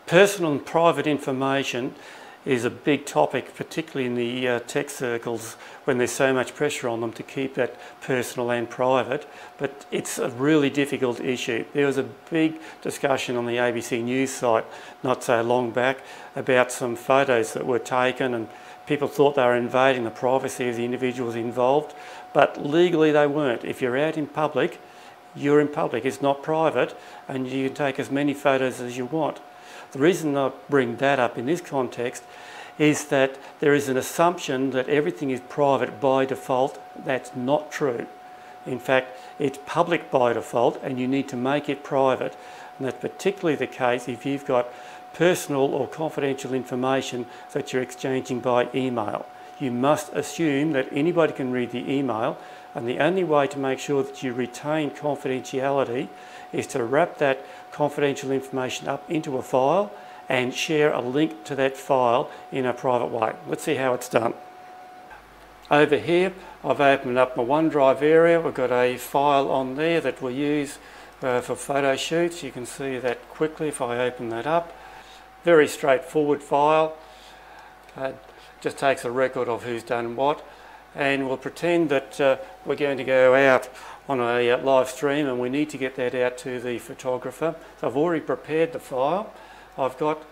Personal and private information is a big topic, particularly in the tech circles when there's so much pressure on them to keep that personal and private, but it's a really difficult issue. There was a big discussion on the ABC News site not so long back about some photos that were taken, and people thought they were invading the privacy of the individuals involved, but legally they weren't. If you're out in public, you're in public. It's not private, and you can take as many photos as you want. The reason I bring that up in this context is that there is an assumption that everything is private by default. That's not true. In fact, it's public by default, and you need to make it private. And that's particularly the case if you've got personal or confidential information that you're exchanging by email. You must assume that anybody can read the email, and the only way to make sure that you retain confidentiality is to wrap that confidential information up into a file and share a link to that file in a private way. Let's see how it's done. Over here, I've opened up my OneDrive area. We've got a file on there that we'll use for photo shoots. You can see that quickly if I open that up. Very straightforward file. Just takes a record of who's done what, and we'll pretend that we're going to go out on a live stream and we need to get that out to the photographer. So I've already prepared the file. I've got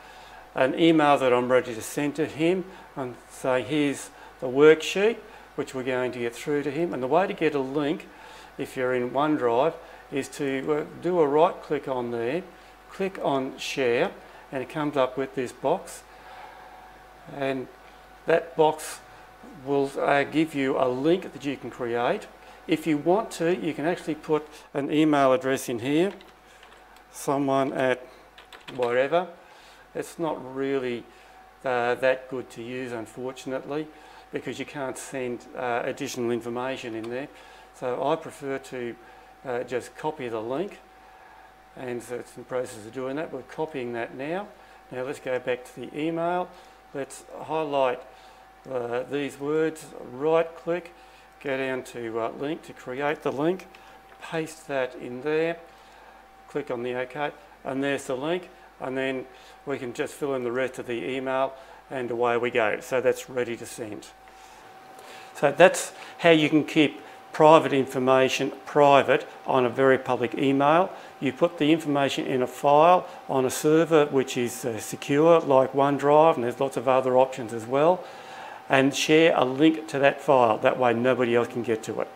an email that I'm ready to send to him and say here's the worksheet which we're going to get through to him. And the way to get a link, if you're in OneDrive, is to do a right click on there, click on share, and it comes up with this box, and that box will give you a link that you can create. If you want to, you can actually put an email address in here, someone at whatever. It's not really that good to use, unfortunately, because you can't send additional information in there. So I prefer to just copy the link, and so it's in the process of doing that. We're copying that now. Now let's go back to the email. Let's highlight these words, right click, go down to link to create the link, paste that in there, click on the OK, and there's the link, and then we can just fill in the rest of the email and away we go. So that's ready to send. So that's how you can keep private information private on a very public email. You put the information in a file on a server which is secure, like OneDrive, and there's lots of other options as well, and share a link to that file. That way nobody else can get to it.